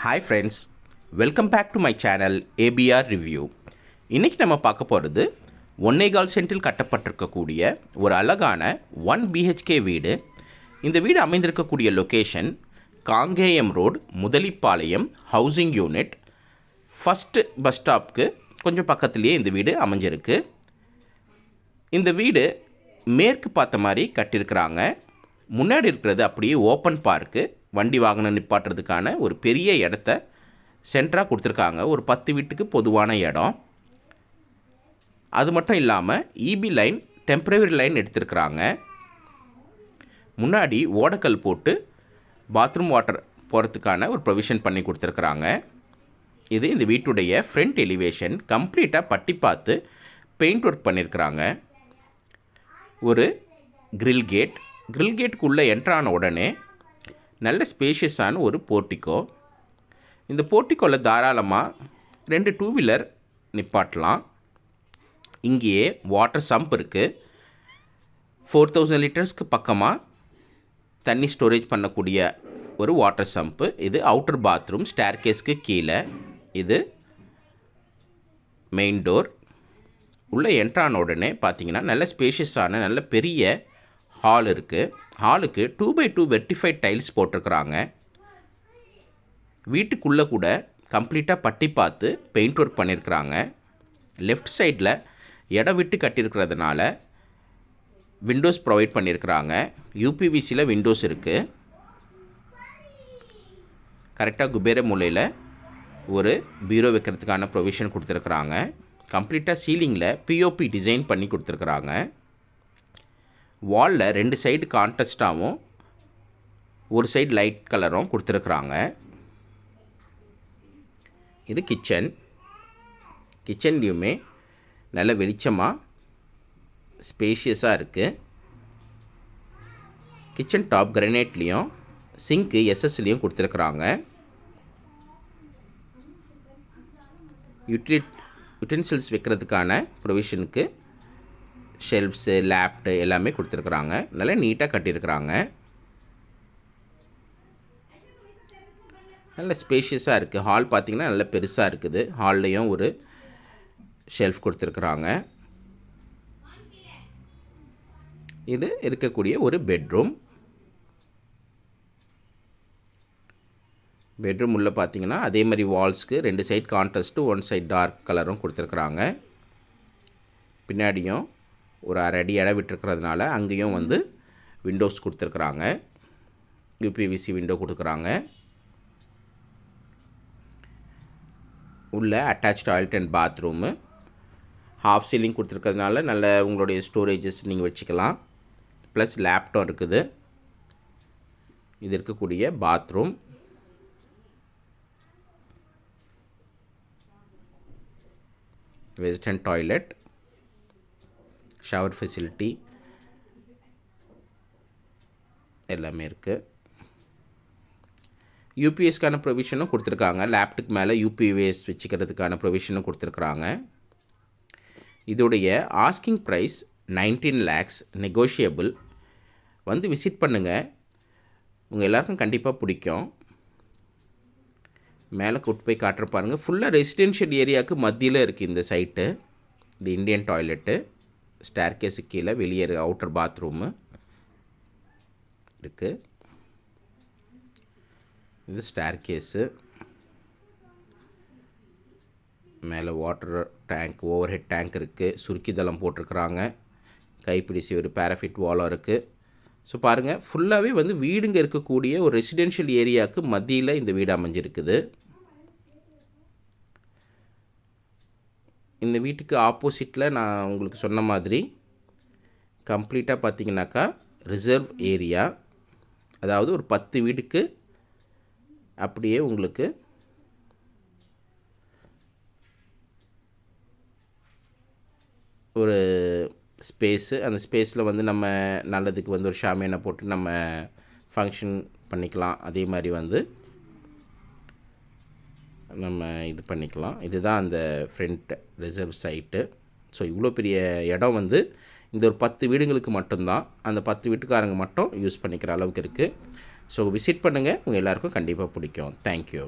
Hi friends, welcome back to my channel ABR review. இன்றைக்கி நம்ம பார்க்க போகிறது 1.25 சென்டில் கட்டப்பட்டிருக்கக்கூடிய ஒரு அழகான 1 BHK வீடு. இந்த வீடு அமைந்திருக்கக்கூடிய location Kangeyam road, Muthalipalayam housing unit, first bus ஸ்டாப்க்கு கொஞ்சம் பக்கத்துலேயே இந்த வீடு அமைஞ்சிருக்கு. இந்த வீடு மேற்கு பார்த்த மாதிரி கட்டியிருக்கிறாங்க. முன்னாடி இருக்கிறது அப்படியே ஓப்பன் பார்க்கு, வண்டி வாகனம் நிப்பாட்டுறதுக்கான ஒரு பெரிய இடத்த சென்டராக கொடுத்துருக்காங்க. ஒரு 10 வீட்டுக்கு பொதுவான இடம். அது மட்டும் இல்லாமல் இபி லைன், டெம்பரவரி லைன் எடுத்துருக்குறாங்க. முன்னாடி ஓடக்கல் போட்டு பாத்ரூம் வாட்டர் போகிறதுக்கான ஒரு ப்ரொவிஷன் பண்ணி கொடுத்துருக்குறாங்க. இது இந்த வீட்டுடைய ஃப்ரண்ட் எலிவேஷன். கம்ப்ளீட்டாக பட்டி பார்த்து பெயிண்ட் ஒர்க் பண்ணியிருக்கிறாங்க. ஒரு கிரில் கேட்டுக்குள்ளே என்ட்ரான உடனே நல்ல ஸ்பேஷியஸான ஒரு போர்ட்டிக்கோ. இந்த போர்ட்டிக்கோவில் தாராளமாக 2 2 வீலர் நிப்பாட்டலாம். இங்கேயே வாட்டர் சம்ப் இருக்குது. 4000 லிட்டர்ஸ்க்கு பக்கமாக தண்ணி ஸ்டோரேஜ் பண்ணக்கூடிய ஒரு வாட்டர் சம்ப்பு. இது அவுட்டர் பாத்ரூம், ஸ்டேர்கேஸ்க்கு கீழே. இது மெயின் டோர். உள்ளே என்ட்ரான உடனே பார்த்தீங்கன்னா நல்ல ஸ்பேஷியஸான நல்ல பெரிய ஹால் இருக்குது. ஹாலுக்கு 2x2 வெர்டிஃபைட் டைல்ஸ் போட்டிருக்கிறாங்க. வீட்டுக்குள்ளே கூட கம்ப்ளீட்டாக பட்டி பார்த்து பெயிண்ட் ஒர்க் பண்ணியிருக்கிறாங்க. லெஃப்ட் சைடில் இடம் விட்டு கட்டியிருக்கிறதுனால விண்டோஸ் ப்ரொவைட் பண்ணியிருக்கிறாங்க. யூபிவிசியில் விண்டோஸ் இருக்குது. கரெக்டாக குபேர மூலையில் ஒரு பீரோ வைக்கிறதுக்கான ப்ரொவிஷன் கொடுத்துருக்குறாங்க. கம்ப்ளீட்டாக சீலிங்கில் பிஓபி டிசைன் பண்ணி கொடுத்துருக்குறாங்க. வாலில் 2 சைடு கான்ட்ராஸ்டாகவும் ஒரு சைடு லைட் கலரும் கொடுத்துருக்குறாங்க. இது கிச்சன்லேயுமே நல்ல வெளிச்சமாக ஸ்பேஷியஸாக இருக்குது. கிச்சன் டாப் கிரானைட்லேயும் சிங்க்கு எஸ்எஸ்லேயும் கொடுத்துருக்குறாங்க. யுட்டென்சில்ஸ் வைக்கிறதுக்கான ப்ரொவிஷனுக்கு ஷெல்ஃப்ஸு, லேப்டு எல்லாமே கொடுத்துருக்குறாங்க. நல்லா நீட்டாக கட்டியிருக்கிறாங்க. நல்ல ஸ்பேஷியஸாக இருக்குது. ஹால் பார்த்திங்கன்னா நல்ல பெருசாக இருக்குது. ஹால்லையும் ஒரு ஷெல்ஃப் கொடுத்துருக்குறாங்க. இது இருக்கக்கூடிய ஒரு பெட்ரூம் உள்ள பார்த்திங்கன்னா அதே மாதிரி வால்ஸ்க்கு 2 சைட் கான்ட்ராஸ்ட்டு, 1 சைட் டார்க் கலரும் கொடுத்துருக்குறாங்க. பின்னாடியும் ஒரு 1/2 அடி இடம் விட்டுருக்கிறதுனால அங்கேயும் விண்டோஸ் கொடுத்துருக்குறாங்க. யூபிவிசி விண்டோ கொடுக்குறாங்க. உள்ள attach toilet and bathroom. Half ceiling கொடுத்துருக்கிறதுனால நல்ல உங்களுடைய ஸ்டோரேஜஸ் நீங்கள் வச்சுக்கலாம். ப்ளஸ் லேப்டாப் இருக்குது. இது இருக்கக்கூடிய bathroom. Western toilet, shower facility எல்லாமே இருக்குது. யூபிஎஸ்க்கான ப்ரொவிஷனும் கொடுத்துருக்காங்க. லேப்டாப் மேலே யூபிஎஸ் வச்சுக்கிறதுக்கான ப்ரொவிஷனும் கொடுத்துருக்குறாங்க. இதோடைய asking price 19 lakhs, negotiable. Visit பண்ணுங்கள். உங்கள் எல்லாருக்கும் கண்டிப்பாக பிடிக்கும். மேலே கூட்டு போய் காட்டுற பாருங்கள். ஃபுல்லாக ரெசிடென்ஷியல் ஏரியாவுக்கு மத்தியில் இருக்குது இந்த சைட்டு. இது இண்டியன் டாய்லெட்டு. ஸ்டேர்கேஸு கீழே வெளியே அவுட்டர் பாத்ரூமு இருக்குது. இது ஸ்டேர்கேஸு. மேலே water tank, over head tank இருக்குது. சுருக்கி தளம் போட்டிருக்குறாங்க. கைப்பிடி ஒரு பேராஃபிட் வாலும் இருக்குது. ஸோ பாருங்கள், ஃபுல்லாகவே வீடுங்க இருக்கக்கூடிய ஒரு ரெசிடென்ஷியல் ஏரியாவுக்கு மத்தியில் இந்த வீடு அமைஞ்சிருக்குது. இந்த வீட்டுக்கு ஆப்போசிட்டில் நான் உங்களுக்கு சொன்ன மாதிரி கம்ப்ளீட்டாக பார்த்திங்கனாக்கா ரிசர்வ் ஏரியா. அதாவது ஒரு 10 வீடுக்கு அப்படியே உங்களுக்கு ஒரு ஸ்பேஸு. அந்த ஸ்பேஸில் நம்ம நல்லதுக்கு ஒரு ஷாமியானை போட்டு நம்ம ஃபங்க்ஷன் பண்ணிக்கலாம். அதே மாதிரி நம்ம இது பண்ணிக்கலாம். இதுதான் அந்த ஃப்ரண்ட் ரிசர்வ் சைட்டு. ஸோ இவ்வளோ பெரிய இடம் இந்த ஒரு 10 வீடுங்களுக்கு மட்டும்தான். அந்த 10 வீட்டுக்காரங்க மட்டும் யூஸ் பண்ணிக்கிற அளவுக்கு இருக்குது. ஸோ விசிட் பண்ணுங்கள். உங்கள் எல்லாேருக்கும் கண்டிப்பாக பிடிக்கும். தேங்க்யூ.